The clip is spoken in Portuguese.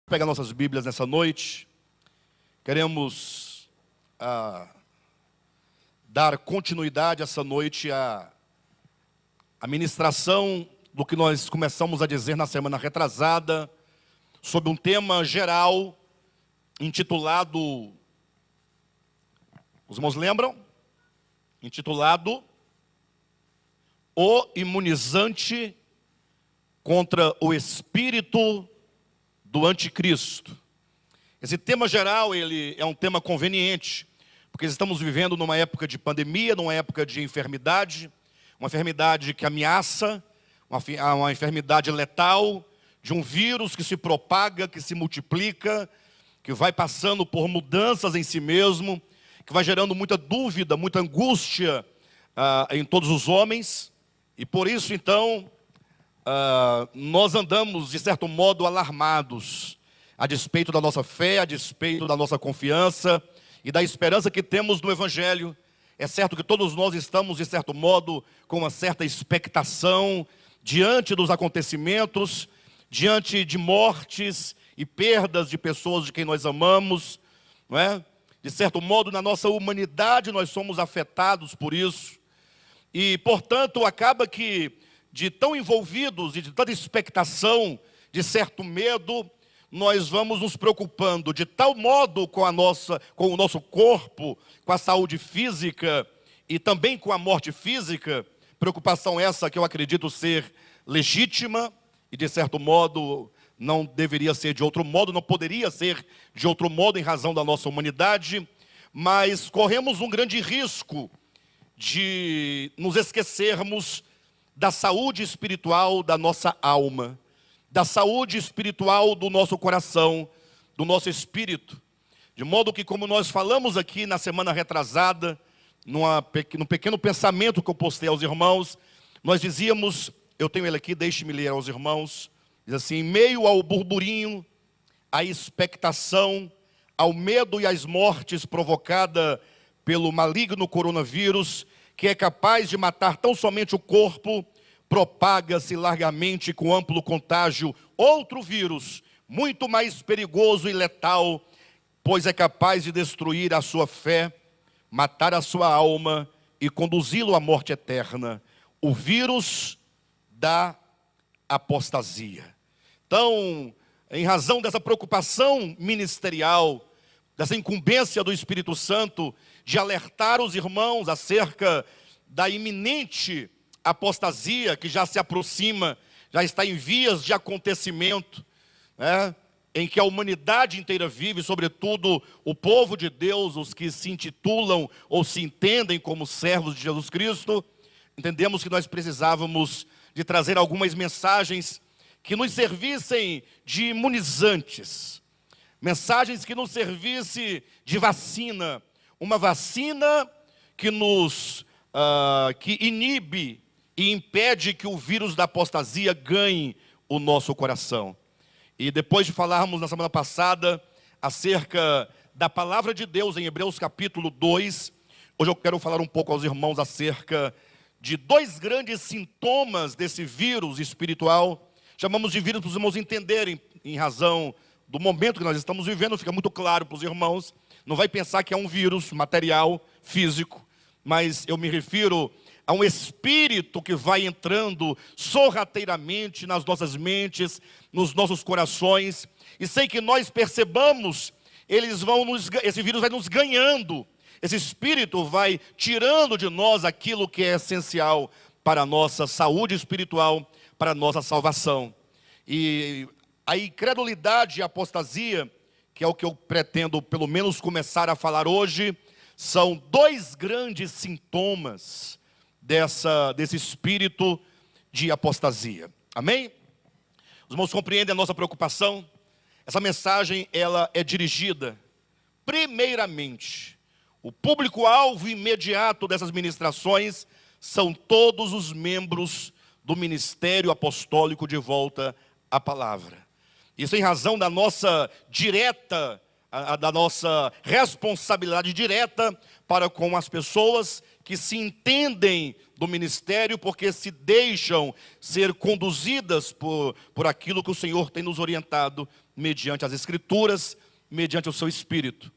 Pegar nossas Bíblias nessa noite, queremos dar continuidade essa noite à ministração do que nós começamos a dizer na semana retrasada, sobre um tema geral, intitulado, os irmãos lembram? Intitulado, O Imunizante contra o Espírito do Anticristo. Esse tema geral, ele é um tema conveniente, porque estamos vivendo numa época de pandemia, numa época de enfermidade, uma enfermidade que ameaça, uma enfermidade letal, de um vírus que se propaga, que se multiplica, que vai passando por mudanças em si mesmo, que vai gerando muita dúvida, muita angústia em todos os homens, e por isso então nós andamos, de certo modo, alarmados, a despeito da nossa fé, a despeito da nossa confiança e da esperança que temos no Evangelho. É certo que todos nós estamos, de certo modo, com uma certa expectação diante dos acontecimentos, diante de mortes e perdas de pessoas de quem nós amamos, não é? De certo modo, na nossa humanidade, nós somos afetados por isso. E, portanto, acaba que, de tão envolvidos e de tanta expectação, de certo medo, nós vamos nos preocupando de tal modo com o nosso corpo, com a saúde física e também com a morte física, preocupação essa que eu acredito ser legítima e de certo modo não deveria ser de outro modo, não poderia ser de outro modo em razão da nossa humanidade, mas corremos um grande risco de nos esquecermos da saúde espiritual da nossa alma, da saúde espiritual do nosso coração, do nosso espírito. De modo que, como nós falamos aqui na semana retrasada, num pequeno pensamento que eu postei aos irmãos, nós dizíamos, eu tenho ele aqui, deixe-me ler aos irmãos, diz assim: em meio ao burburinho, à expectação, ao medo e às mortes provocada pelo maligno coronavírus, que é capaz de matar tão somente o corpo, propaga-se largamente com amplo contágio outro vírus, muito mais perigoso e letal, pois é capaz de destruir a sua fé, matar a sua alma e conduzi-lo à morte eterna. O vírus da apostasia. Então, em razão dessa preocupação ministerial, dessa incumbência do Espírito Santo de alertar os irmãos acerca da iminente apostasia que já se aproxima, já está em vias de acontecimento, né, em que a humanidade inteira vive, sobretudo o povo de Deus, os que se intitulam ou se entendem como servos de Jesus Cristo, entendemos que nós precisávamos de trazer algumas mensagens que nos servissem de imunizantes, mensagens que nos servissem de vacina, uma vacina que que inibe e impede que o vírus da apostasia ganhe o nosso coração. E depois de falarmos na semana passada acerca da palavra de Deus em Hebreus capítulo 2, hoje eu quero falar um pouco aos irmãos acerca de dois grandes sintomas desse vírus espiritual. Chamamos de vírus para os irmãos entenderem, em razão do momento que nós estamos vivendo, fica muito claro para os irmãos. Não vai pensar que é um vírus material, físico, mas eu me refiro a um espírito que vai entrando sorrateiramente nas nossas mentes, nos nossos corações, e sem que nós percebamos, esse vírus vai nos ganhando, esse espírito vai tirando de nós aquilo que é essencial para a nossa saúde espiritual, para a nossa salvação. E a incredulidade e a apostasia, que é o que eu pretendo pelo menos começar a falar hoje, são dois grandes sintomas desse espírito de apostasia. Amém? Os irmãos compreendem a nossa preocupação? Essa mensagem, ela é dirigida, primeiramente, o público-alvo imediato dessas ministrações são todos os membros do ministério apostólico de volta à palavra. Isso em razão da nossa da nossa responsabilidade direta para com as pessoas que se entendem do ministério, porque se deixam ser conduzidas por aquilo que o Senhor tem nos orientado mediante as Escrituras, mediante o seu Espírito.